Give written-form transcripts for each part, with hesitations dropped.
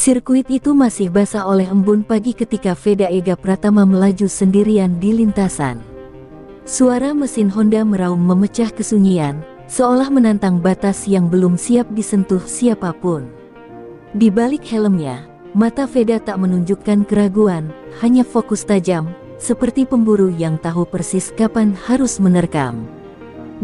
Sirkuit itu masih basah oleh embun pagi ketika Veda Ega Pratama melaju sendirian di lintasan. Suara mesin Honda meraung memecah kesunyian, seolah menantang batas yang belum siap disentuh siapapun. Di balik helmnya, mata Veda tak menunjukkan keraguan, hanya fokus tajam, seperti pemburu yang tahu persis kapan harus menerkam.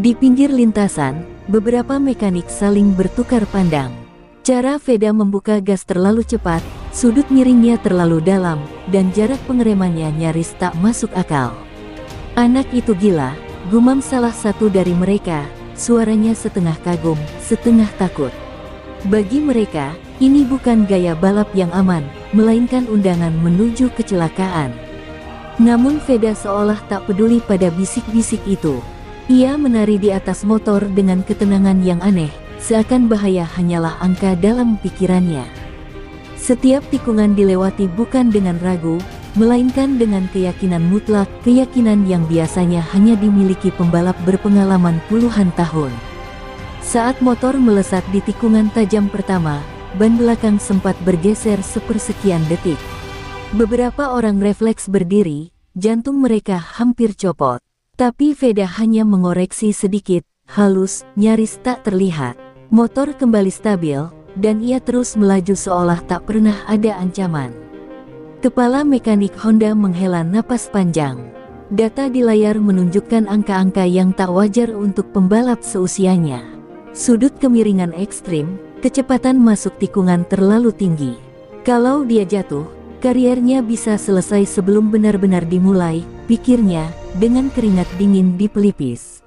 Di pinggir lintasan, beberapa mekanik saling bertukar pandang. Cara Veda membuka gas terlalu cepat, sudut miringnya terlalu dalam, dan jarak pengeremannya nyaris tak masuk akal. "Anak itu gila," gumam salah satu dari mereka, suaranya setengah kagum, setengah takut. Bagi mereka, ini bukan gaya balap yang aman, melainkan undangan menuju kecelakaan. Namun Veda seolah tak peduli pada bisik-bisik itu. Ia menari di atas motor dengan ketenangan yang aneh, seakan bahaya hanyalah angka dalam pikirannya. Setiap tikungan dilewati bukan dengan ragu, melainkan dengan keyakinan mutlak, keyakinan yang biasanya hanya dimiliki pembalap berpengalaman puluhan tahun. Saat motor melesat di tikungan tajam pertama, ban belakang sempat bergeser sepersekian detik. Beberapa orang refleks berdiri, jantung mereka hampir copot. Tapi Veda hanya mengoreksi sedikit, halus, nyaris tak terlihat. Motor kembali stabil, dan ia terus melaju seolah tak pernah ada ancaman. Kepala mekanik Honda menghela napas panjang. Data di layar menunjukkan angka-angka yang tak wajar untuk pembalap seusianya. Sudut kemiringan ekstrim, kecepatan masuk tikungan terlalu tinggi. Kalau dia jatuh, kariernya bisa selesai sebelum benar-benar dimulai, pikirnya, dengan keringat dingin di pelipis.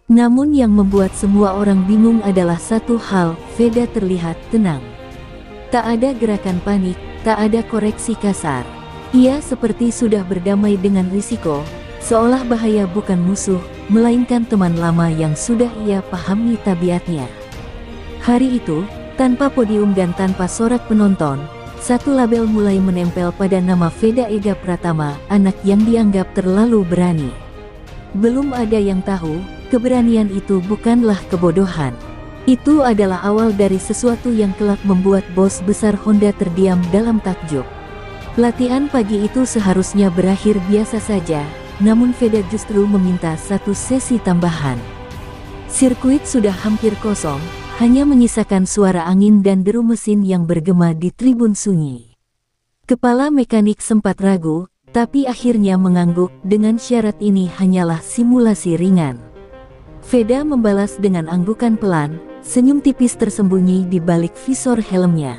Namun yang membuat semua orang bingung adalah satu hal, Veda terlihat tenang. Tak ada gerakan panik, tak ada koreksi kasar. Ia seperti sudah berdamai dengan risiko, seolah bahaya bukan musuh, melainkan teman lama yang sudah ia pahami tabiatnya. Hari itu, tanpa podium dan tanpa sorak penonton, satu label mulai menempel pada nama Veda Ega Pratama, anak yang dianggap terlalu berani. Belum ada yang tahu, keberanian itu bukanlah kebodohan. Itu adalah awal dari sesuatu yang kelak membuat bos besar Honda terdiam dalam takjub. Latihan pagi itu seharusnya berakhir biasa saja, namun Veda justru meminta satu sesi tambahan. Sirkuit sudah hampir kosong, hanya menyisakan suara angin dan deru mesin yang bergema di tribun sunyi. Kepala mekanik sempat ragu, tapi akhirnya mengangguk dengan syarat ini hanyalah simulasi ringan. Veda membalas dengan anggukan pelan, senyum tipis tersembunyi di balik visor helmnya.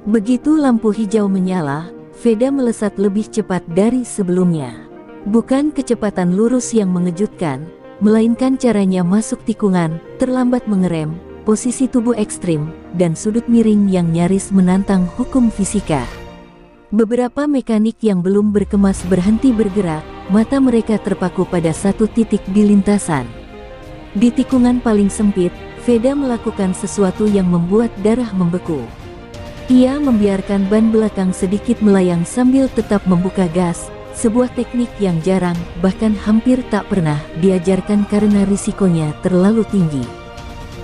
Begitu lampu hijau menyala, Veda melesat lebih cepat dari sebelumnya. Bukan kecepatan lurus yang mengejutkan, melainkan caranya masuk tikungan, terlambat mengerem, posisi tubuh ekstrim, dan sudut miring yang nyaris menantang hukum fisika. Beberapa mekanik yang belum berkemas berhenti bergerak, mata mereka terpaku pada satu titik di lintasan. Di tikungan paling sempit, Veda melakukan sesuatu yang membuat darah membeku. Ia membiarkan ban belakang sedikit melayang sambil tetap membuka gas, sebuah teknik yang jarang, bahkan hampir tak pernah, diajarkan karena risikonya terlalu tinggi.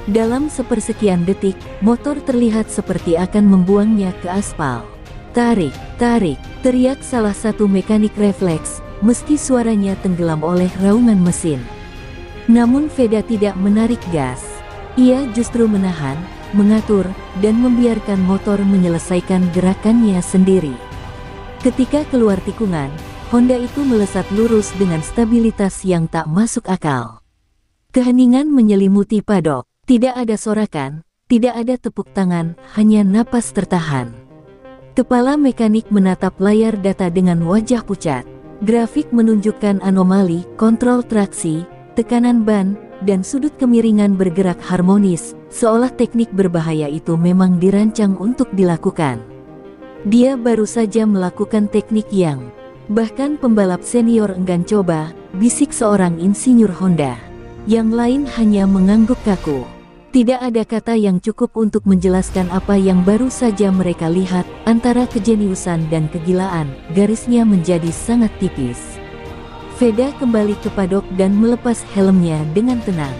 Dalam sepersekian detik, motor terlihat seperti akan membuangnya ke aspal. "Tarik, tarik!" teriak salah satu mekanik refleks, meski suaranya tenggelam oleh raungan mesin. Namun Veda tidak menarik gas. Ia justru menahan, mengatur, dan membiarkan motor menyelesaikan gerakannya sendiri. Ketika keluar tikungan, Honda itu melesat lurus dengan stabilitas yang tak masuk akal. Keheningan menyelimuti padok. Tidak ada sorakan, tidak ada tepuk tangan, hanya napas tertahan. Kepala mekanik menatap layar data dengan wajah pucat. Grafik menunjukkan anomali, kontrol traksi, tekanan ban, dan sudut kemiringan bergerak harmonis, seolah teknik berbahaya itu memang dirancang untuk dilakukan. Dia baru saja melakukan teknik yang bahkan pembalap senior enggan coba, bisik seorang insinyur Honda. Yang lain hanya mengangguk kaku. Tidak ada kata yang cukup untuk menjelaskan apa yang baru saja mereka lihat. Antara kejeniusan dan kegilaan, garisnya menjadi sangat tipis. Veda kembali ke padok dan melepas helmnya dengan tenang.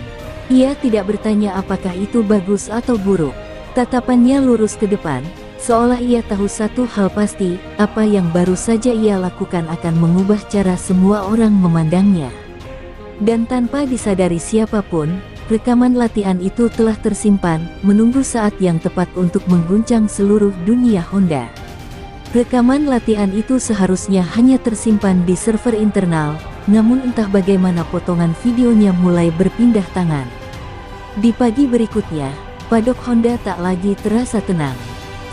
Ia tidak bertanya apakah itu bagus atau buruk. Tatapannya lurus ke depan, seolah ia tahu satu hal pasti, apa yang baru saja ia lakukan akan mengubah cara semua orang memandangnya. Dan tanpa disadari siapapun, rekaman latihan itu telah tersimpan, menunggu saat yang tepat untuk mengguncang seluruh dunia Honda. Rekaman latihan itu seharusnya hanya tersimpan di server internal, namun entah bagaimana potongan videonya mulai berpindah tangan. Di pagi berikutnya, padok Honda tak lagi terasa tenang.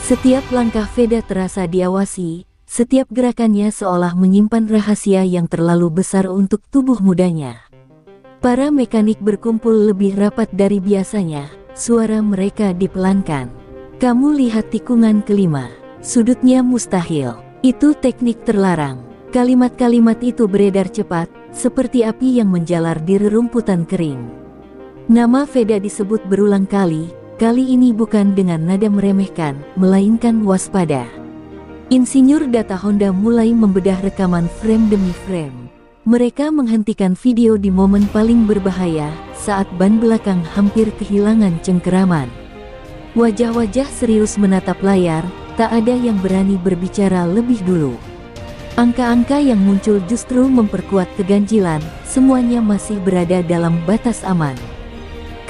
Setiap langkah Veda terasa diawasi, setiap gerakannya seolah menyimpan rahasia yang terlalu besar untuk tubuh mudanya. Para mekanik berkumpul lebih rapat dari biasanya, suara mereka dipelankan. Kamu lihat tikungan kelima, sudutnya mustahil, itu teknik terlarang. Kalimat-kalimat itu beredar cepat, seperti api yang menjalar di rerumputan kering. Nama Veda disebut berulang kali ini bukan dengan nada meremehkan, melainkan waspada. Insinyur data Honda mulai membedah rekaman frame demi frame. Mereka menghentikan video di momen paling berbahaya, saat ban belakang hampir kehilangan cengkeraman. Wajah-wajah serius menatap layar, tak ada yang berani berbicara lebih dulu. Angka-angka yang muncul justru memperkuat keganjilan, semuanya masih berada dalam batas aman.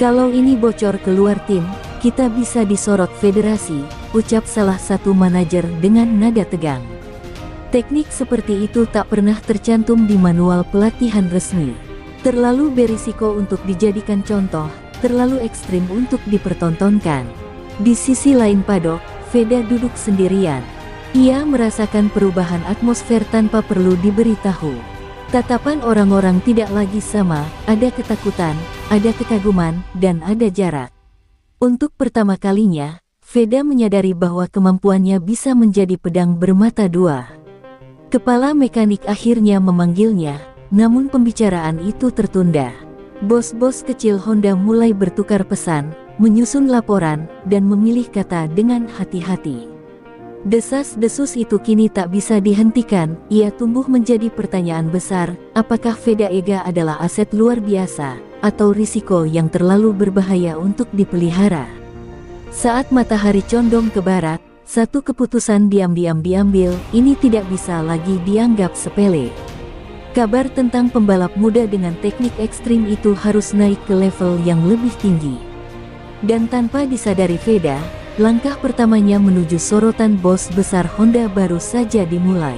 Kalau ini bocor keluar tim, kita bisa disorot federasi, ucap salah satu manajer dengan nada tegang. Teknik seperti itu tak pernah tercantum di manual pelatihan resmi. Terlalu berisiko untuk dijadikan contoh, terlalu ekstrim untuk dipertontonkan. Di sisi lain padok, Veda duduk sendirian. Ia merasakan perubahan atmosfer tanpa perlu diberitahu. Tatapan orang-orang tidak lagi sama, ada ketakutan, ada kekaguman, dan ada jarak. Untuk pertama kalinya, Veda menyadari bahwa kemampuannya bisa menjadi pedang bermata dua. Kepala mekanik akhirnya memanggilnya, namun pembicaraan itu tertunda. Bos-bos kecil Honda mulai bertukar pesan, menyusun laporan, dan memilih kata dengan hati-hati. Desas-desus itu kini tak bisa dihentikan, ia tumbuh menjadi pertanyaan besar, apakah Veda Ega adalah aset luar biasa, atau risiko yang terlalu berbahaya untuk dipelihara. Saat matahari condong ke barat, satu keputusan diam-diam diambil, ini tidak bisa lagi dianggap sepele. Kabar tentang pembalap muda dengan teknik ekstrim itu harus naik ke level yang lebih tinggi. Dan tanpa disadari Veda, langkah pertamanya menuju sorotan bos besar Honda baru saja dimulai.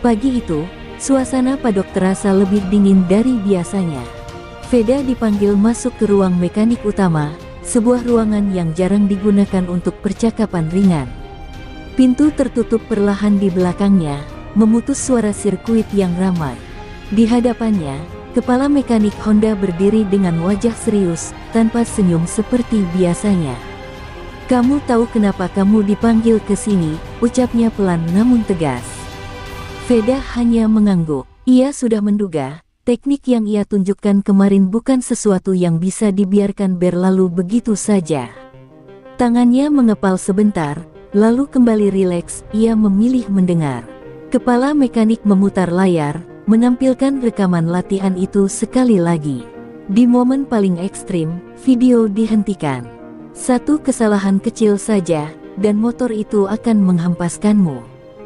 Pagi itu, suasana padok terasa lebih dingin dari biasanya. Veda dipanggil masuk ke ruang mekanik utama, sebuah ruangan yang jarang digunakan untuk percakapan ringan. Pintu tertutup perlahan di belakangnya, memutus suara sirkuit yang ramai. Di hadapannya, kepala mekanik Honda berdiri dengan wajah serius, tanpa senyum seperti biasanya. Kamu tahu kenapa kamu dipanggil ke sini, ucapnya pelan namun tegas. Veda hanya mengangguk. Ia sudah menduga, teknik yang ia tunjukkan kemarin bukan sesuatu yang bisa dibiarkan berlalu begitu saja. Tangannya mengepal sebentar, lalu kembali rileks, ia memilih mendengar. Kepala mekanik memutar layar, menampilkan rekaman latihan itu sekali lagi. Di momen paling ekstrim, video dihentikan. Satu kesalahan kecil saja, dan motor itu akan menghempaskanmu.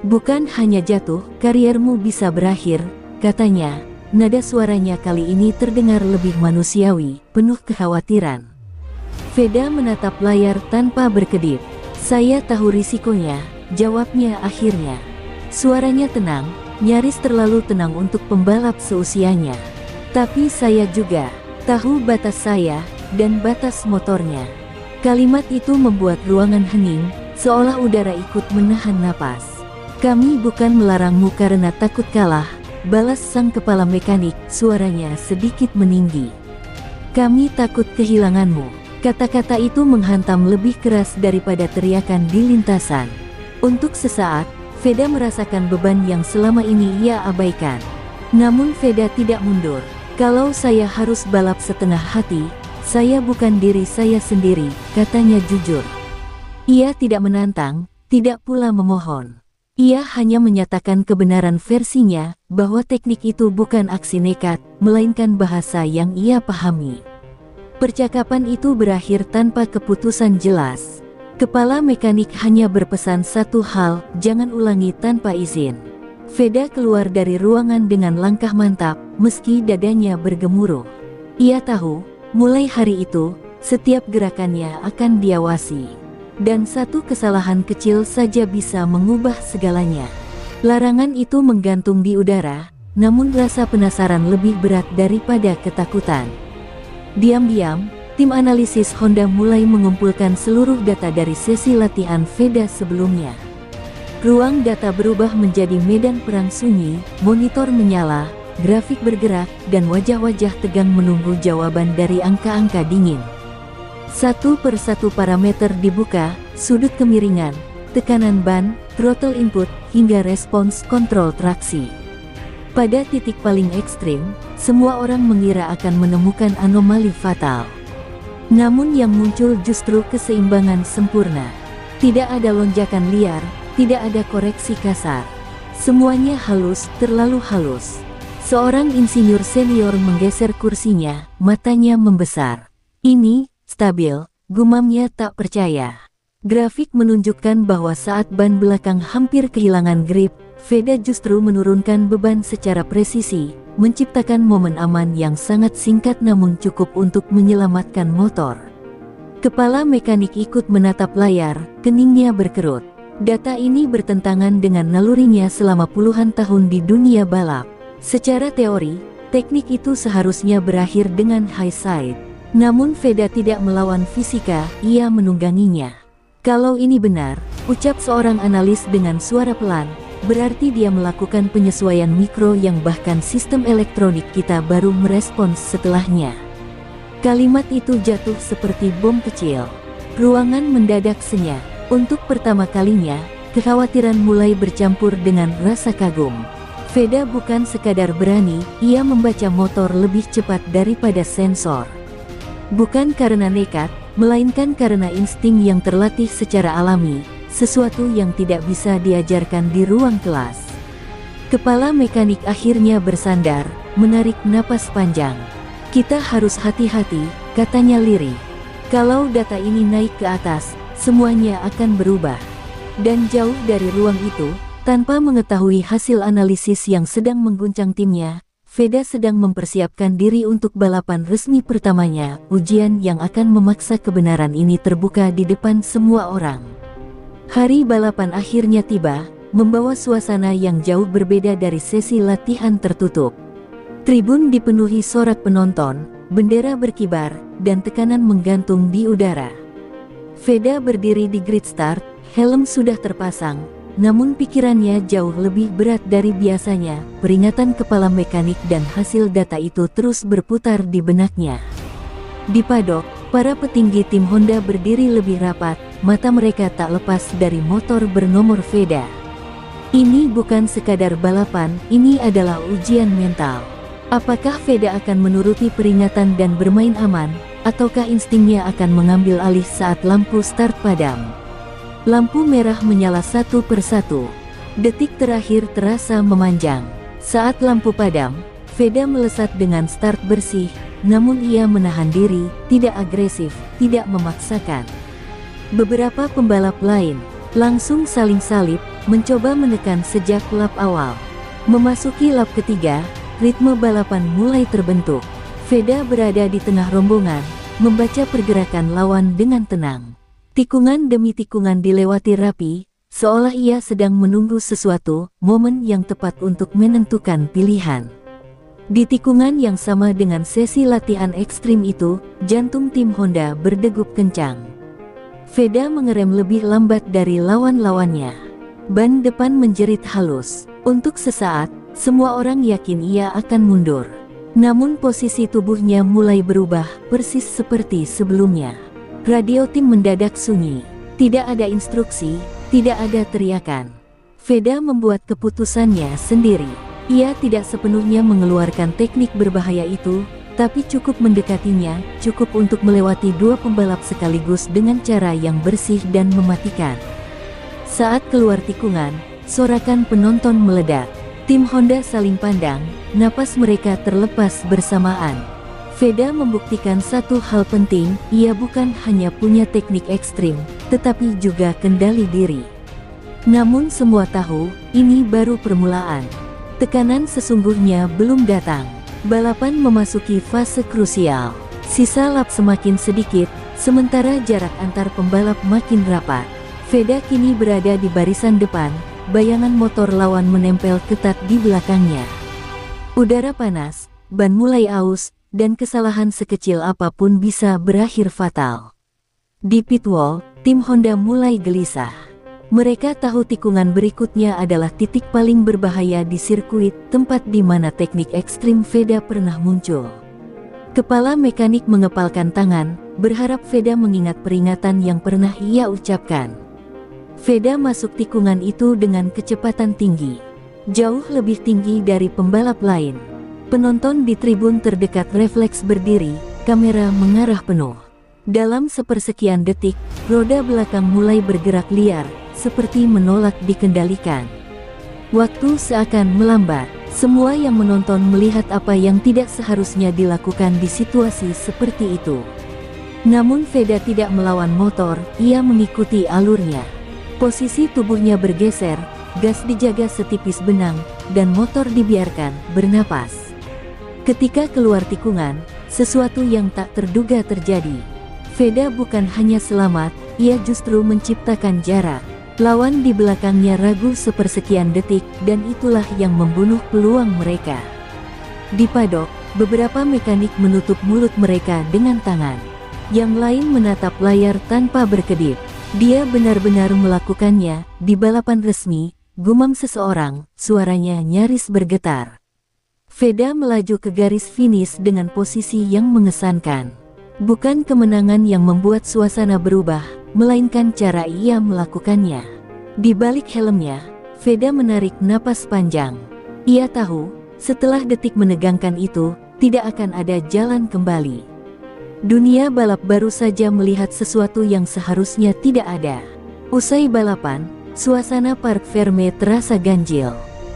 Bukan hanya jatuh, kariermu bisa berakhir, katanya. Nada suaranya kali ini terdengar lebih manusiawi, penuh kekhawatiran. Veda menatap layar tanpa berkedip. Saya tahu risikonya, jawabnya akhirnya. Suaranya tenang, nyaris terlalu tenang untuk pembalap seusianya. Tapi saya juga tahu batas saya, dan batas motornya. Kalimat itu membuat ruangan hening, seolah udara ikut menahan napas. Kami bukan melarangmu karena takut kalah, balas sang kepala mekanik, suaranya sedikit meninggi. Kami takut kehilanganmu. Kata-kata itu menghantam lebih keras daripada teriakan di lintasan. Untuk sesaat, Veda merasakan beban yang selama ini ia abaikan. Namun Veda tidak mundur. Kalau saya harus balap setengah hati, saya bukan diri saya sendiri, katanya jujur. Ia tidak menantang, tidak pula memohon. Ia hanya menyatakan kebenaran versinya, bahwa teknik itu bukan aksi nekat, melainkan bahasa yang ia pahami. Percakapan itu berakhir tanpa keputusan jelas. Kepala mekanik hanya berpesan satu hal, jangan ulangi tanpa izin. Veda keluar dari ruangan dengan langkah mantap, meski dadanya bergemuruh. Ia tahu, mulai hari itu, setiap gerakannya akan diawasi. Dan satu kesalahan kecil saja bisa mengubah segalanya. Larangan itu menggantung di udara, namun rasa penasaran lebih berat daripada ketakutan. Diam-diam, tim analisis Honda mulai mengumpulkan seluruh data dari sesi latihan Veda sebelumnya. Ruang data berubah menjadi medan perang sunyi, monitor menyala, grafik bergerak, dan wajah-wajah tegang menunggu jawaban dari angka-angka dingin. Satu persatu parameter dibuka, sudut kemiringan, tekanan ban, throttle input, hingga respons kontrol traksi. Pada titik paling ekstrim, semua orang mengira akan menemukan anomali fatal. Namun yang muncul justru keseimbangan sempurna. Tidak ada lonjakan liar, tidak ada koreksi kasar. Semuanya halus, terlalu halus. Seorang insinyur senior menggeser kursinya, matanya membesar. Ini, stabil, gumamnya tak percaya. Grafik menunjukkan bahwa saat ban belakang hampir kehilangan grip, Veda justru menurunkan beban secara presisi, menciptakan momen aman yang sangat singkat namun cukup untuk menyelamatkan motor. Kepala mekanik ikut menatap layar, keningnya berkerut. Data ini bertentangan dengan nalurinya selama puluhan tahun di dunia balap. Secara teori, teknik itu seharusnya berakhir dengan high side. Namun Veda tidak melawan fisika, ia menungganginya. Kalau ini benar, ucap seorang analis dengan suara pelan, berarti dia melakukan penyesuaian mikro yang bahkan sistem elektronik kita baru merespons setelahnya. Kalimat itu jatuh seperti bom kecil. Ruangan mendadak senyap. Untuk pertama kalinya, kekhawatiran mulai bercampur dengan rasa kagum. Veda bukan sekadar berani, ia membaca motor lebih cepat daripada sensor. Bukan karena nekat, melainkan karena insting yang terlatih secara alami, sesuatu yang tidak bisa diajarkan di ruang kelas. Kepala mekanik akhirnya bersandar, menarik napas panjang. Kita harus hati-hati, katanya lirih. Kalau data ini naik ke atas, semuanya akan berubah. Dan jauh dari ruang itu, tanpa mengetahui hasil analisis yang sedang mengguncang timnya, Veda sedang mempersiapkan diri untuk balapan resmi pertamanya, ujian yang akan memaksa kebenaran ini terbuka di depan semua orang. Hari balapan akhirnya tiba, membawa suasana yang jauh berbeda dari sesi latihan tertutup. Tribun dipenuhi sorak penonton, bendera berkibar, dan tekanan menggantung di udara. Veda berdiri di grid start, helm sudah terpasang, namun pikirannya jauh lebih berat dari biasanya. Peringatan kepala mekanik dan hasil data itu terus berputar di benaknya. Di paddock, para petinggi tim Honda berdiri lebih rapat, mata mereka tak lepas dari motor bernomor Veda. Ini bukan sekadar balapan, ini adalah ujian mental. Apakah Veda akan menuruti peringatan dan bermain aman, ataukah instingnya akan mengambil alih saat lampu start padam? Lampu merah menyala satu persatu. Detik terakhir terasa memanjang. Saat lampu padam, Veda melesat dengan start bersih, namun ia menahan diri, tidak agresif, tidak memaksakan. Beberapa pembalap lain langsung saling salib, mencoba menekan sejak lap awal. Memasuki lap ketiga, ritme balapan mulai terbentuk. Veda berada di tengah rombongan, membaca pergerakan lawan dengan tenang. Tikungan demi tikungan dilewati rapi, seolah ia sedang menunggu sesuatu, momen yang tepat untuk menentukan pilihan. Di tikungan yang sama dengan sesi latihan ekstrim itu, jantung tim Honda berdegup kencang. Veda mengerem lebih lambat dari lawan-lawannya. Ban depan menjerit halus. Untuk sesaat, semua orang yakin ia akan mundur. Namun posisi tubuhnya mulai berubah, persis seperti sebelumnya. Radio tim mendadak sunyi. Tidak ada instruksi, tidak ada teriakan. Veda membuat keputusannya sendiri. Ia tidak sepenuhnya mengeluarkan teknik berbahaya itu, tapi cukup mendekatinya, cukup untuk melewati dua pembalap sekaligus dengan cara yang bersih dan mematikan. Saat keluar tikungan, sorakan penonton meledak. Tim Honda saling pandang, napas mereka terlepas bersamaan. Veda membuktikan satu hal penting, ia bukan hanya punya teknik ekstrim, tetapi juga kendali diri. Namun semua tahu, ini baru permulaan. Tekanan sesungguhnya belum datang. Balapan memasuki fase krusial. Sisa lap semakin sedikit, sementara jarak antar pembalap makin rapat. Veda kini berada di barisan depan, bayangan motor lawan menempel ketat di belakangnya. Udara panas, ban mulai aus, dan kesalahan sekecil apapun bisa berakhir fatal. Di pit wall, tim Honda mulai gelisah. Mereka tahu tikungan berikutnya adalah titik paling berbahaya di sirkuit, tempat di mana teknik ekstrim Veda pernah muncul. Kepala mekanik mengepalkan tangan, berharap Veda mengingat peringatan yang pernah ia ucapkan. Veda masuk tikungan itu dengan kecepatan tinggi, jauh lebih tinggi dari pembalap lain. Penonton di tribun terdekat refleks berdiri, kamera mengarah penuh. Dalam sepersekian detik, roda belakang mulai bergerak liar, seperti menolak dikendalikan. Waktu seakan melambat, semua yang menonton melihat apa yang tidak seharusnya dilakukan di situasi seperti itu. Namun Veda tidak melawan motor, ia mengikuti alurnya. Posisi tubuhnya bergeser, gas dijaga setipis benang, dan motor dibiarkan bernapas. Ketika keluar tikungan, sesuatu yang tak terduga terjadi. Veda bukan hanya selamat, ia justru menciptakan jarak. Lawan di belakangnya ragu sepersekian detik, dan itulah yang membunuh peluang mereka. Di padok, beberapa mekanik menutup mulut mereka dengan tangan. Yang lain menatap layar tanpa berkedip. Dia benar-benar melakukannya, di balapan resmi, gumam seseorang, suaranya nyaris bergetar. Veda melaju ke garis finish dengan posisi yang mengesankan. Bukan kemenangan yang membuat suasana berubah, melainkan cara ia melakukannya. Di balik helmnya, Veda menarik napas panjang. Ia tahu, setelah detik menegangkan itu, tidak akan ada jalan kembali. Dunia balap baru saja melihat sesuatu yang seharusnya tidak ada. Usai balapan, suasana Parc Ferme terasa ganjil.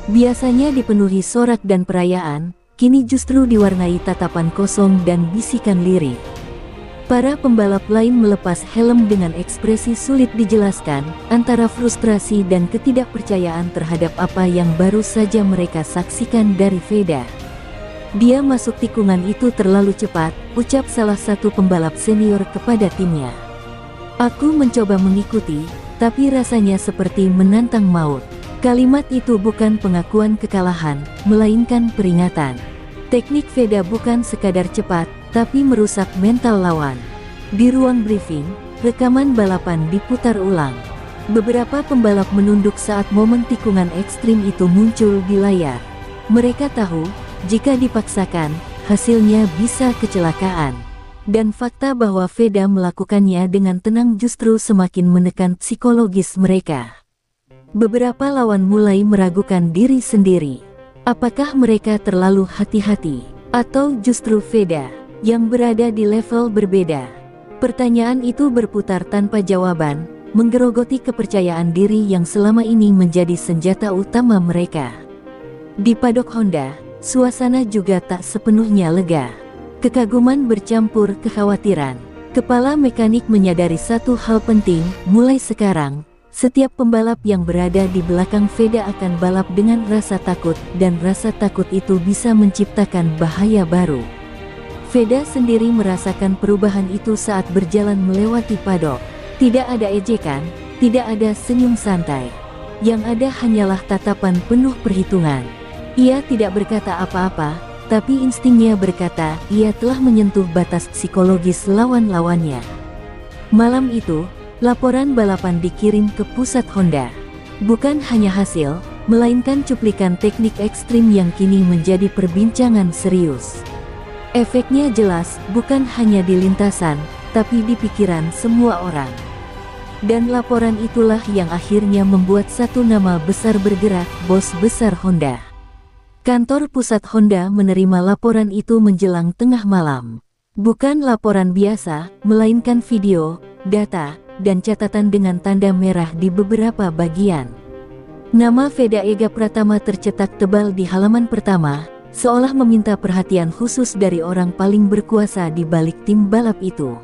Biasanya dipenuhi sorak dan perayaan, kini justru diwarnai tatapan kosong dan bisikan lirik. Para pembalap lain melepas helm dengan ekspresi sulit dijelaskan, antara frustrasi dan ketidakpercayaan terhadap apa yang baru saja mereka saksikan dari Veda. Dia masuk tikungan itu terlalu cepat, ucap salah satu pembalap senior kepada timnya. Aku mencoba mengikuti, tapi rasanya seperti menantang maut. Kalimat itu bukan pengakuan kekalahan, melainkan peringatan. Teknik Veda bukan sekadar cepat, tapi merusak mental lawan. Di ruang briefing, rekaman balapan diputar ulang. Beberapa pembalap menunduk saat momen tikungan ekstrim itu muncul di layar. Mereka tahu, jika dipaksakan, hasilnya bisa kecelakaan. Dan fakta bahwa Veda melakukannya dengan tenang justru semakin menekan psikologis mereka. Beberapa lawan mulai meragukan diri sendiri. Apakah mereka terlalu hati-hati? Atau justru Veda, yang berada di level berbeda? Pertanyaan itu berputar tanpa jawaban, menggerogoti kepercayaan diri yang selama ini menjadi senjata utama mereka. Di padok Honda, suasana juga tak sepenuhnya lega. Kekaguman bercampur kekhawatiran. Kepala mekanik menyadari satu hal penting, mulai sekarang, setiap pembalap yang berada di belakang Veda akan balap dengan rasa takut, dan rasa takut itu bisa menciptakan bahaya baru. Veda sendiri merasakan perubahan itu saat berjalan melewati padok. Tidak ada ejekan, tidak ada senyum santai. Yang ada hanyalah tatapan penuh perhitungan. Ia tidak berkata apa-apa, tapi instingnya berkata ia telah menyentuh batas psikologis lawan-lawannya. Malam itu, laporan balapan dikirim ke pusat Honda. Bukan hanya hasil, melainkan cuplikan teknik ekstrim yang kini menjadi perbincangan serius. Efeknya jelas, bukan hanya di lintasan, tapi di pikiran semua orang. Dan laporan itulah yang akhirnya membuat satu nama besar bergerak, bos besar Honda. Kantor pusat Honda menerima laporan itu menjelang tengah malam. Bukan laporan biasa, melainkan video, data, dan catatan dengan tanda merah di beberapa bagian. Nama Veda Ega Pratama tercetak tebal di halaman pertama, seolah meminta perhatian khusus dari orang paling berkuasa di balik tim balap itu.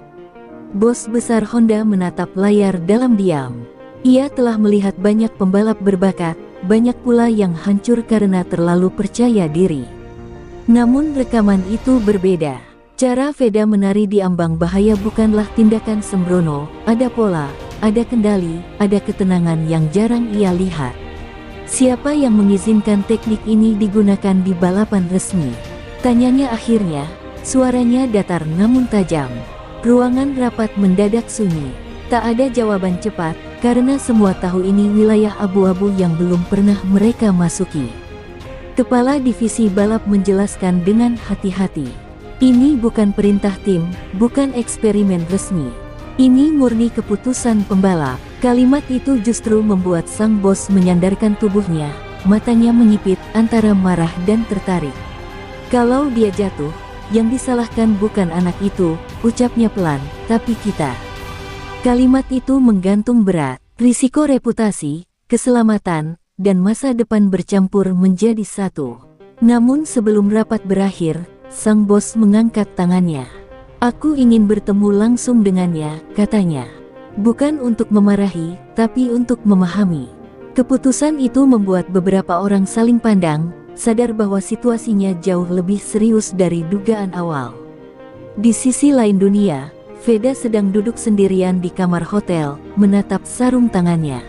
Bos besar Honda menatap layar dalam diam. Ia telah melihat banyak pembalap berbakat, banyak pula yang hancur karena terlalu percaya diri. Namun rekaman itu berbeda. Cara Veda menari di ambang bahaya bukanlah tindakan sembrono, ada pola, ada kendali, ada ketenangan yang jarang ia lihat. Siapa yang mengizinkan teknik ini digunakan di balapan resmi? Tanyanya akhirnya, suaranya datar namun tajam. Ruangan rapat mendadak sunyi. Tak ada jawaban cepat, karena semua tahu ini wilayah abu-abu yang belum pernah mereka masuki. Kepala divisi balap menjelaskan dengan hati-hati. Ini bukan perintah tim, bukan eksperimen resmi. Ini murni keputusan pembalap. Kalimat itu justru membuat sang bos menyandarkan tubuhnya, matanya menyipit antara marah dan tertarik. Kalau dia jatuh, yang disalahkan bukan anak itu, ucapnya pelan, tapi kita. Kalimat itu menggantung berat, risiko reputasi, keselamatan, dan masa depan bercampur menjadi satu. Namun sebelum rapat berakhir, sang bos mengangkat tangannya. Aku ingin bertemu langsung dengannya, katanya. Bukan untuk memarahi, tapi untuk memahami. Keputusan itu membuat beberapa orang saling pandang, sadar bahwa situasinya jauh lebih serius dari dugaan awal. Di sisi lain dunia, Veda sedang duduk sendirian di kamar hotel, menatap sarung tangannya.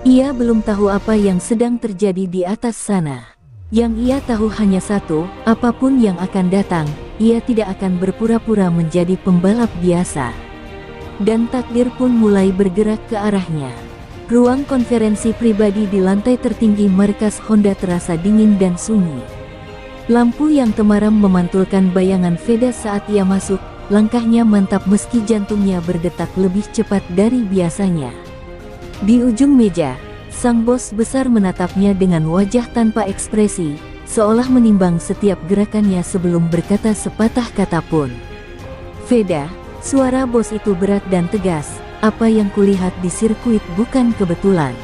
Ia belum tahu apa yang sedang terjadi di atas sana. Yang ia tahu hanya satu, apapun yang akan datang, ia tidak akan berpura-pura menjadi pembalap biasa. Dan takdir pun mulai bergerak ke arahnya. Ruang konferensi pribadi di lantai tertinggi markas Honda terasa dingin dan sunyi. Lampu yang temaram memantulkan bayangan Veda saat ia masuk, langkahnya mantap meski jantungnya berdetak lebih cepat dari biasanya. Di ujung meja, sang bos besar menatapnya dengan wajah tanpa ekspresi, seolah menimbang setiap gerakannya sebelum berkata sepatah kata pun. Veda, suara bos itu berat dan tegas, apa yang kulihat di sirkuit bukan kebetulan.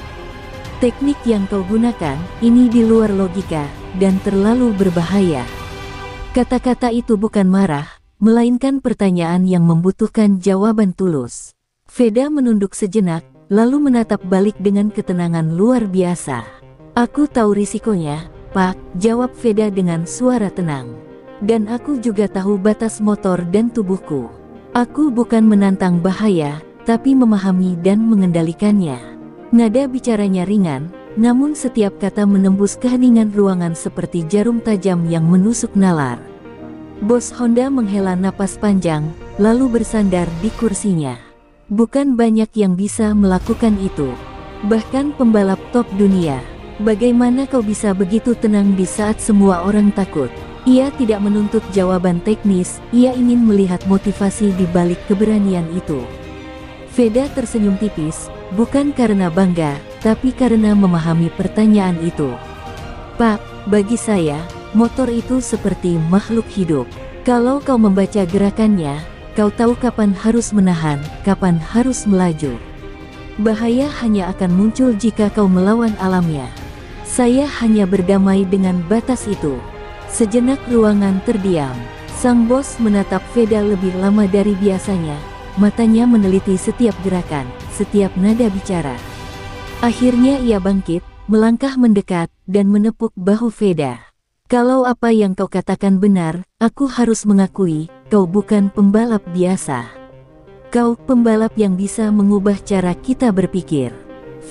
Teknik yang kau gunakan, ini di luar logika, dan terlalu berbahaya. Kata-kata itu bukan marah, melainkan pertanyaan yang membutuhkan jawaban tulus. Veda menunduk sejenak, lalu menatap balik dengan ketenangan luar biasa. Aku tahu risikonya, Pak, jawab Veda dengan suara tenang. Dan aku juga tahu batas motor dan tubuhku. Aku bukan menantang bahaya, tapi memahami dan mengendalikannya. Nada bicaranya ringan, namun setiap kata menembus keheningan ruangan seperti jarum tajam yang menusuk nalar. Bos Honda menghela napas panjang, lalu bersandar di kursinya. Bukan banyak yang bisa melakukan itu. Bahkan pembalap top dunia. Bagaimana kau bisa begitu tenang di saat semua orang takut? Ia tidak menuntut jawaban teknis, ia ingin melihat motivasi di balik keberanian itu. Veda tersenyum tipis, bukan karena bangga, tapi karena memahami pertanyaan itu. Pak, bagi saya, motor itu seperti makhluk hidup. Kalau kau membaca gerakannya, kau tahu kapan harus menahan, kapan harus melaju. Bahaya hanya akan muncul jika kau melawan alamnya. Saya hanya berdamai dengan batas itu. Sejenak ruangan terdiam. Sang bos menatap Veda lebih lama dari biasanya. Matanya meneliti setiap gerakan, setiap nada bicara. Akhirnya ia bangkit, melangkah mendekat, dan menepuk bahu Veda. Kalau apa yang kau katakan benar, aku harus mengakui, kau bukan pembalap biasa. Kau pembalap yang bisa mengubah cara kita berpikir.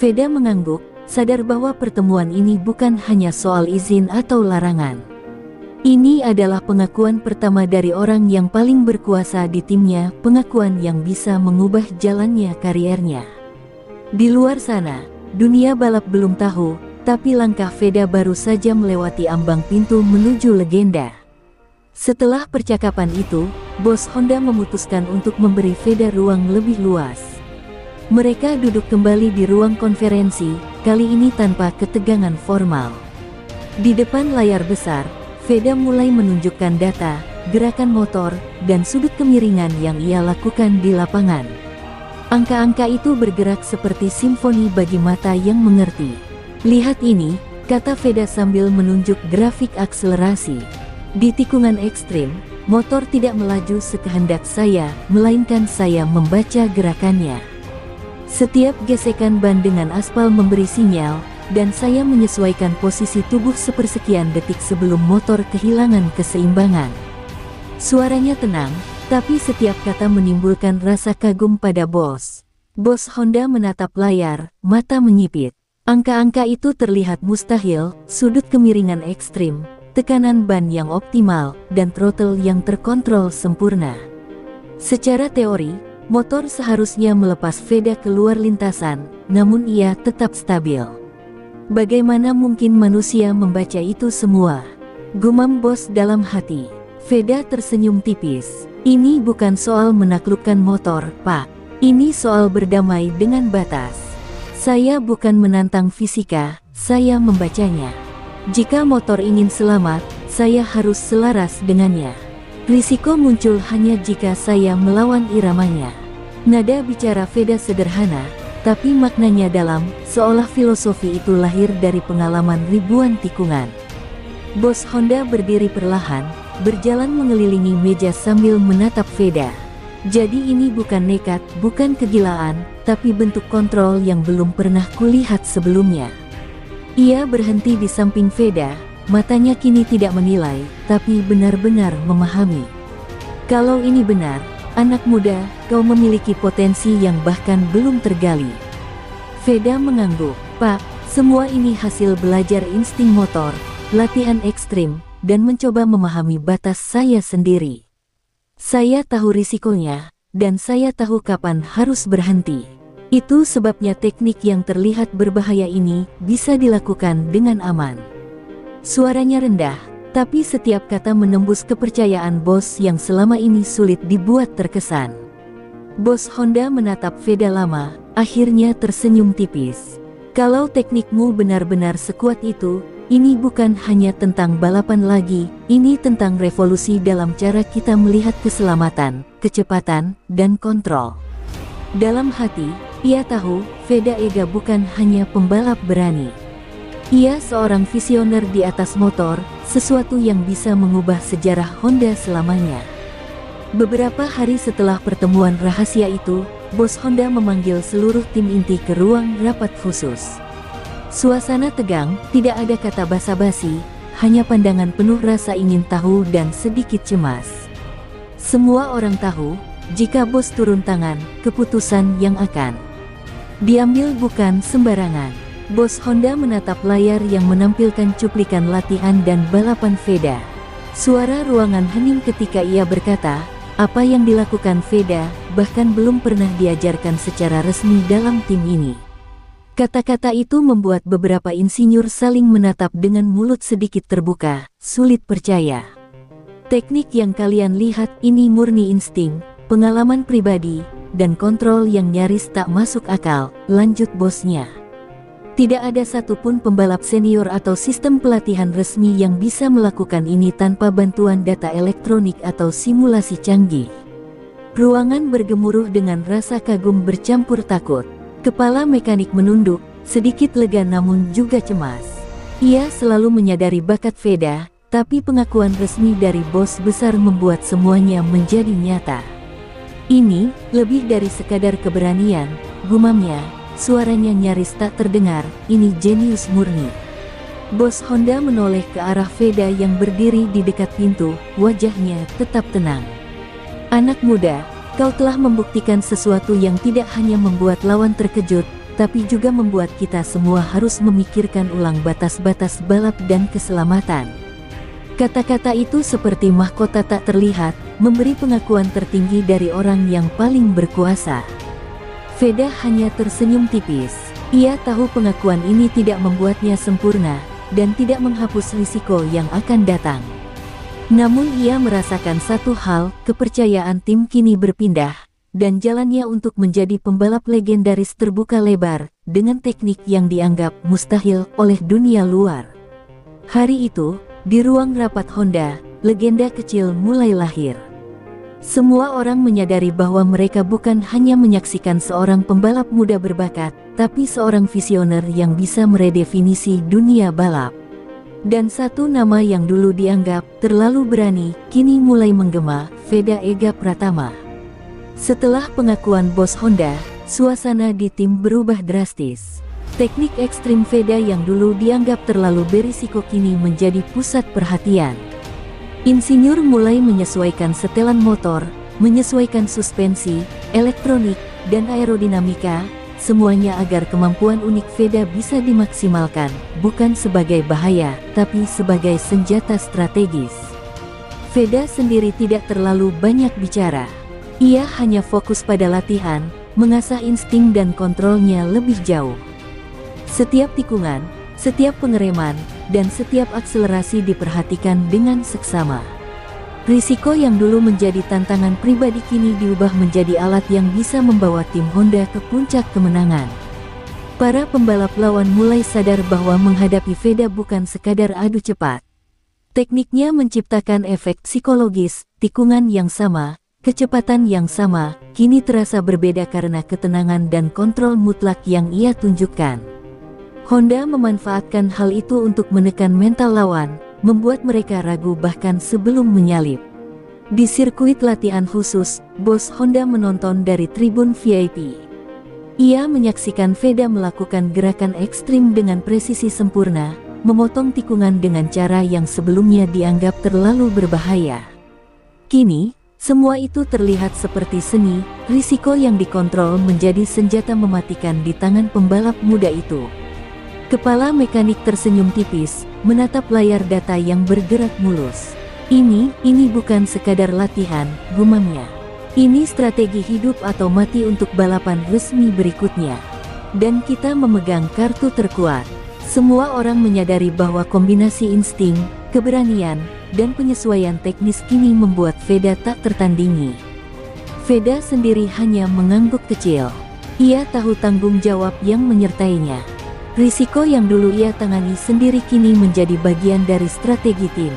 Veda mengangguk, sadar bahwa pertemuan ini bukan hanya soal izin atau larangan. Ini adalah pengakuan pertama dari orang yang paling berkuasa di timnya, pengakuan yang bisa mengubah jalannya kariernya. Di luar sana, dunia balap belum tahu, tapi langkah Veda baru saja melewati ambang pintu menuju legenda. Setelah percakapan itu, bos Honda memutuskan untuk memberi Veda ruang lebih luas. Mereka duduk kembali di ruang konferensi, kali ini tanpa ketegangan formal. Di depan layar besar, Veda mulai menunjukkan data, gerakan motor, dan sudut kemiringan yang ia lakukan di lapangan. Angka-angka itu bergerak seperti simfoni bagi mata yang mengerti. Lihat ini, kata Veda sambil menunjuk grafik akselerasi. Di tikungan ekstrim, motor tidak melaju sekehendak saya, melainkan saya membaca gerakannya. Setiap gesekan ban dengan aspal memberi sinyal, dan saya menyesuaikan posisi tubuh sepersekian detik sebelum motor kehilangan keseimbangan. Suaranya tenang, tapi setiap kata menimbulkan rasa kagum pada bos. Bos Honda menatap layar, mata menyipit. Angka-angka itu terlihat mustahil, sudut kemiringan ekstrim, tekanan ban yang optimal, dan throttle yang terkontrol sempurna. Secara teori, motor seharusnya melepas Veda keluar lintasan, namun ia tetap stabil. Bagaimana mungkin manusia membaca itu semua? Gumam bos dalam hati. Veda tersenyum tipis. Ini bukan soal menaklukkan motor, Pak. Ini soal berdamai dengan batas. Saya bukan menantang fisika, saya membacanya. Jika motor ingin selamat, saya harus selaras dengannya. Risiko muncul hanya jika saya melawan iramanya. Nada bicara Veda sederhana, tapi maknanya dalam, seolah filosofi itu lahir dari pengalaman ribuan tikungan. Bos Honda berdiri perlahan, berjalan mengelilingi meja sambil menatap Veda. Jadi ini bukan nekat, bukan kegilaan, tapi bentuk kontrol yang belum pernah kulihat sebelumnya. Ia berhenti di samping Veda, matanya kini tidak menilai, tapi benar-benar memahami. Kalau ini benar, anak muda, kau memiliki potensi yang bahkan belum tergali. Veda mengangguk. Pak, semua ini hasil belajar insting motor, latihan ekstrim, dan mencoba memahami batas saya sendiri. Saya tahu risikonya, dan saya tahu kapan harus berhenti. Itu sebabnya teknik yang terlihat berbahaya ini bisa dilakukan dengan aman. Suaranya rendah, tapi setiap kata menembus kepercayaan bos yang selama ini sulit dibuat terkesan. Bos Honda menatap Veda lama, akhirnya tersenyum tipis. Kalau teknikmu benar-benar sekuat itu, ini bukan hanya tentang balapan lagi, ini tentang revolusi dalam cara kita melihat keselamatan, kecepatan, dan kontrol. Dalam hati, ia tahu, Veda Ega bukan hanya pembalap berani. Ia seorang visioner di atas motor, sesuatu yang bisa mengubah sejarah Honda selamanya. Beberapa hari setelah pertemuan rahasia itu, bos Honda memanggil seluruh tim inti ke ruang rapat khusus. Suasana tegang, tidak ada kata basa-basi, hanya pandangan penuh rasa ingin tahu dan sedikit cemas. Semua orang tahu, jika bos turun tangan, keputusan yang akan diambil bukan sembarangan. Bos Honda menatap layar yang menampilkan cuplikan latihan dan balapan Veda. Suara ruangan hening ketika ia berkata, apa yang dilakukan Veda, bahkan belum pernah diajarkan secara resmi dalam tim ini. Kata-kata itu membuat beberapa insinyur saling menatap dengan mulut sedikit terbuka, sulit percaya. Teknik yang kalian lihat ini murni insting, pengalaman pribadi, dan kontrol yang nyaris tak masuk akal, lanjut bosnya. Tidak ada satupun pembalap senior atau sistem pelatihan resmi yang bisa melakukan ini tanpa bantuan data elektronik atau simulasi canggih. Ruangan bergemuruh dengan rasa kagum bercampur takut. Kepala mekanik menunduk, sedikit lega namun juga cemas. Ia selalu menyadari bakat Veda, tapi pengakuan resmi dari bos besar membuat semuanya menjadi nyata. Ini, lebih dari sekadar keberanian, gumamnya, suaranya nyaris tak terdengar, ini jenius murni. Bos Honda menoleh ke arah Veda yang berdiri di dekat pintu, wajahnya tetap tenang. Anak muda, kau telah membuktikan sesuatu yang tidak hanya membuat lawan terkejut, tapi juga membuat kita semua harus memikirkan ulang batas-batas balap dan keselamatan. Kata-kata itu seperti mahkota tak terlihat, memberi pengakuan tertinggi dari orang yang paling berkuasa. Veda hanya tersenyum tipis. Ia tahu pengakuan ini tidak membuatnya sempurna, dan tidak menghapus risiko yang akan datang. Namun ia merasakan satu hal, kepercayaan tim kini berpindah, dan jalannya untuk menjadi pembalap legendaris terbuka lebar, dengan teknik yang dianggap mustahil oleh dunia luar. Hari itu, di ruang rapat Honda, legenda kecil mulai lahir. Semua orang menyadari bahwa mereka bukan hanya menyaksikan seorang pembalap muda berbakat, tapi seorang visioner yang bisa meredefinisi dunia balap. Dan satu nama yang dulu dianggap terlalu berani, kini mulai menggema, Veda Ega Pratama. Setelah pengakuan bos Honda, suasana di tim berubah drastis. Teknik ekstrim Veda yang dulu dianggap terlalu berisiko kini menjadi pusat perhatian. Insinyur mulai menyesuaikan setelan motor, menyesuaikan suspensi, elektronik, dan aerodinamika, semuanya agar kemampuan unik Veda bisa dimaksimalkan, bukan sebagai bahaya, tapi sebagai senjata strategis. Veda sendiri tidak terlalu banyak bicara. Ia hanya fokus pada latihan, mengasah insting dan kontrolnya lebih jauh. Setiap tikungan, setiap pengereman, dan setiap akselerasi diperhatikan dengan seksama. Risiko yang dulu menjadi tantangan pribadi kini diubah menjadi alat yang bisa membawa tim Honda ke puncak kemenangan. Para pembalap lawan mulai sadar bahwa menghadapi Veda bukan sekadar adu cepat. Tekniknya menciptakan efek psikologis, tikungan yang sama, kecepatan yang sama, kini terasa berbeda karena ketenangan dan kontrol mutlak yang ia tunjukkan. Honda memanfaatkan hal itu untuk menekan mental lawan, membuat mereka ragu bahkan sebelum menyalip. Di sirkuit latihan khusus, bos Honda menonton dari tribun VIP. Ia menyaksikan Veda melakukan gerakan ekstrim dengan presisi sempurna, memotong tikungan dengan cara yang sebelumnya dianggap terlalu berbahaya. Kini, semua itu terlihat seperti seni, risiko yang dikontrol menjadi senjata mematikan di tangan pembalap muda itu. Kepala mekanik tersenyum tipis, menatap layar data yang bergerak mulus. Ini bukan sekadar latihan, gumamnya. Ini strategi hidup atau mati untuk balapan resmi berikutnya. Dan kita memegang kartu terkuat. Semua orang menyadari bahwa kombinasi insting, keberanian, dan penyesuaian teknis kini membuat Veda tak tertandingi. Veda sendiri hanya mengangguk kecil. Ia tahu tanggung jawab yang menyertainya. Risiko yang dulu ia tangani sendiri kini menjadi bagian dari strategi tim.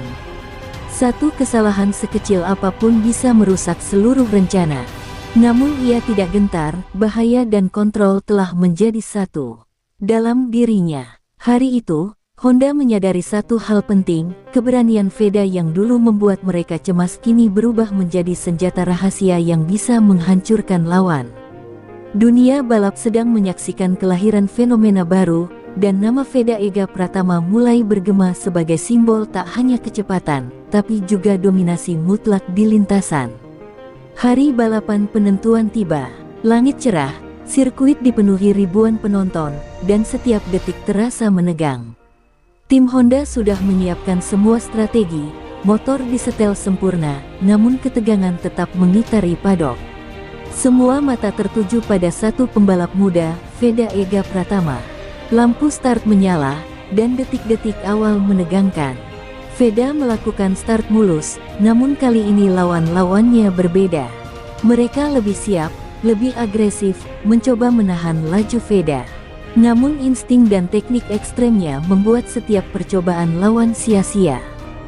Satu kesalahan sekecil apapun bisa merusak seluruh rencana. Namun ia tidak gentar, bahaya dan kontrol telah menjadi satu dalam dirinya. Hari itu, Honda menyadari satu hal penting, keberanian Veda yang dulu membuat mereka cemas kini berubah menjadi senjata rahasia yang bisa menghancurkan lawan. Dunia balap sedang menyaksikan kelahiran fenomena baru, dan nama Veda Ega Pratama mulai bergema sebagai simbol tak hanya kecepatan, tapi juga dominasi mutlak di lintasan. Hari balapan penentuan tiba. Langit cerah, sirkuit dipenuhi ribuan penonton, dan setiap detik terasa menegang. Tim Honda sudah menyiapkan semua strategi, motor disetel sempurna, namun ketegangan tetap mengitari paddock. Semua mata tertuju pada satu pembalap muda, Veda Ega Pratama. Lampu start menyala, dan detik-detik awal menegangkan. Veda melakukan start mulus, namun kali ini lawan-lawannya berbeda. Mereka lebih siap, lebih agresif, mencoba menahan laju Veda. Namun insting dan teknik ekstremnya membuat setiap percobaan lawan sia-sia.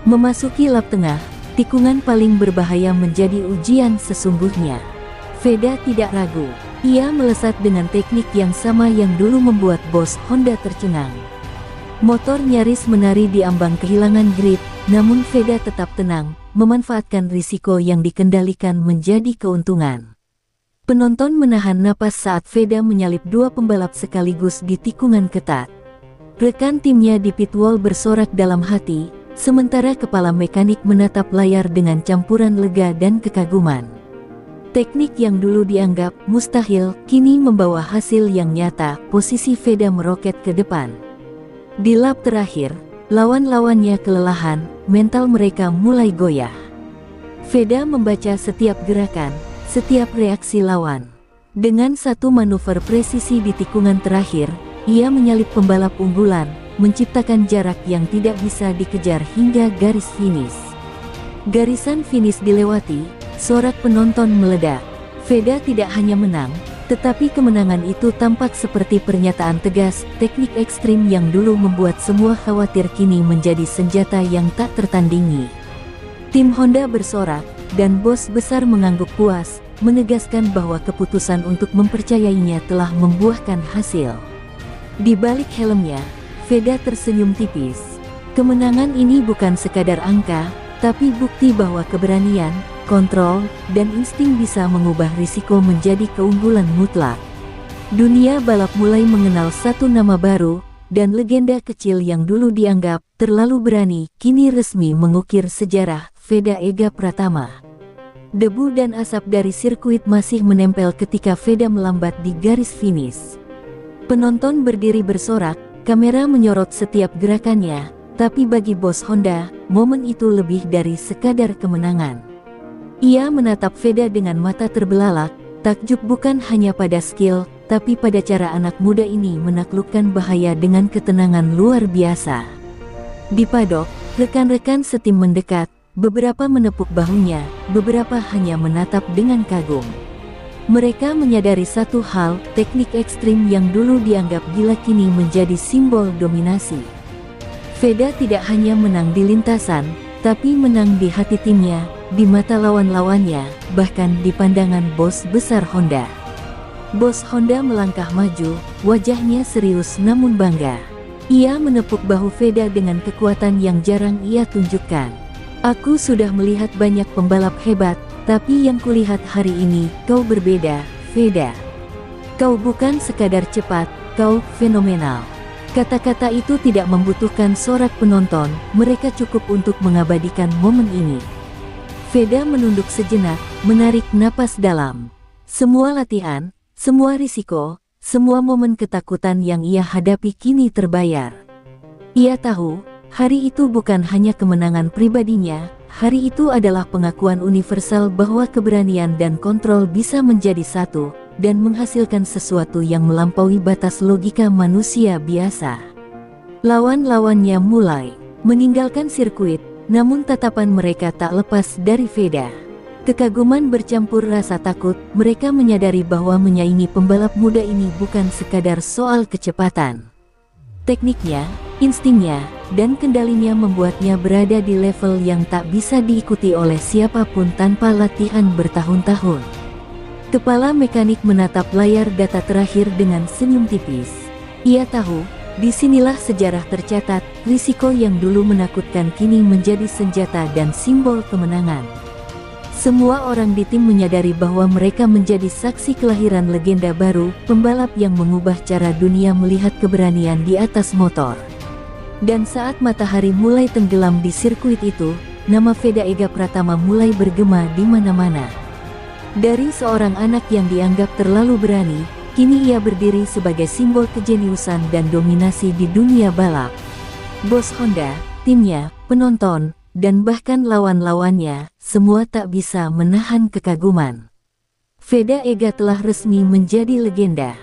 Memasuki lap tengah, tikungan paling berbahaya menjadi ujian sesungguhnya. Veda tidak ragu. Ia melesat dengan teknik yang sama yang dulu membuat bos Honda tercengang. Motor nyaris menari di ambang kehilangan grip, namun Veda tetap tenang, memanfaatkan risiko yang dikendalikan menjadi keuntungan. Penonton menahan napas saat Veda menyalip dua pembalap sekaligus di tikungan ketat. Rekan timnya di pit wall bersorak dalam hati, sementara kepala mekanik menatap layar dengan campuran lega dan kekaguman. Teknik yang dulu dianggap mustahil, kini membawa hasil yang nyata, posisi Veda meroket ke depan. Di lap terakhir, lawan-lawannya kelelahan, mental mereka mulai goyah. Veda membaca setiap gerakan, setiap reaksi lawan. Dengan satu manuver presisi di tikungan terakhir, ia menyalip pembalap unggulan, menciptakan jarak yang tidak bisa dikejar hingga garis finish. Garisan finish dilewati, sorak penonton meledak. Veda tidak hanya menang, tetapi kemenangan itu tampak seperti pernyataan tegas, teknik ekstrim yang dulu membuat semua khawatir kini menjadi senjata yang tak tertandingi. Tim Honda bersorak, dan bos besar mengangguk puas, menegaskan bahwa keputusan untuk mempercayainya telah membuahkan hasil. Di balik helmnya, Veda tersenyum tipis. Kemenangan ini bukan sekadar angka, tapi bukti bahwa keberanian, kontrol, dan insting bisa mengubah risiko menjadi keunggulan mutlak. Dunia balap mulai mengenal satu nama baru, dan legenda kecil yang dulu dianggap terlalu berani, kini resmi mengukir sejarah. Veda Ega Pratama. Debu dan asap dari sirkuit masih menempel ketika Veda melambat di garis finish. Penonton berdiri bersorak, kamera menyorot setiap gerakannya, tapi bagi bos Honda, momen itu lebih dari sekadar kemenangan. Ia menatap Veda dengan mata terbelalak, takjub bukan hanya pada skill, tapi pada cara anak muda ini menaklukkan bahaya dengan ketenangan luar biasa. Di padok, rekan-rekan setim mendekat, beberapa menepuk bahunya, beberapa hanya menatap dengan kagum. Mereka menyadari satu hal, teknik ekstrim yang dulu dianggap gila kini menjadi simbol dominasi. Veda tidak hanya menang di lintasan, tapi menang di hati timnya, di mata lawan-lawannya, bahkan di pandangan bos besar Honda. Bos Honda melangkah maju, wajahnya serius namun bangga. Ia menepuk bahu Veda dengan kekuatan yang jarang ia tunjukkan. Aku sudah melihat banyak pembalap hebat, tapi yang kulihat hari ini, kau berbeda, Veda. Kau bukan sekadar cepat, kau fenomenal. Kata-kata itu tidak membutuhkan sorak penonton, mereka cukup untuk mengabadikan momen ini. Veda menunduk sejenak, menarik napas dalam. Semua latihan, semua risiko, semua momen ketakutan yang ia hadapi kini terbayar. Ia tahu, hari itu bukan hanya kemenangan pribadinya, hari itu adalah pengakuan universal bahwa keberanian dan kontrol bisa menjadi satu, dan menghasilkan sesuatu yang melampaui batas logika manusia biasa. Lawan-lawannya mulai meninggalkan sirkuit, namun tatapan mereka tak lepas dari Veda. Kekaguman bercampur rasa takut, mereka menyadari bahwa menyaingi pembalap muda ini bukan sekadar soal kecepatan. Tekniknya, instingnya, dan kendalinya membuatnya berada di level yang tak bisa diikuti oleh siapapun tanpa latihan bertahun-tahun. Kepala mekanik menatap layar data terakhir dengan senyum tipis. Ia tahu, disinilah sejarah tercatat, risiko yang dulu menakutkan kini menjadi senjata dan simbol kemenangan. Semua orang di tim menyadari bahwa mereka menjadi saksi kelahiran legenda baru, pembalap yang mengubah cara dunia melihat keberanian di atas motor. Dan saat matahari mulai tenggelam di sirkuit itu, nama Veda Ega Pratama mulai bergema di mana-mana. Dari seorang anak yang dianggap terlalu berani, kini ia berdiri sebagai simbol kejeniusan dan dominasi di dunia balap. Bos Honda, timnya, penonton, dan bahkan lawan-lawannya, semua tak bisa menahan kekaguman. Veda Ega telah resmi menjadi legenda.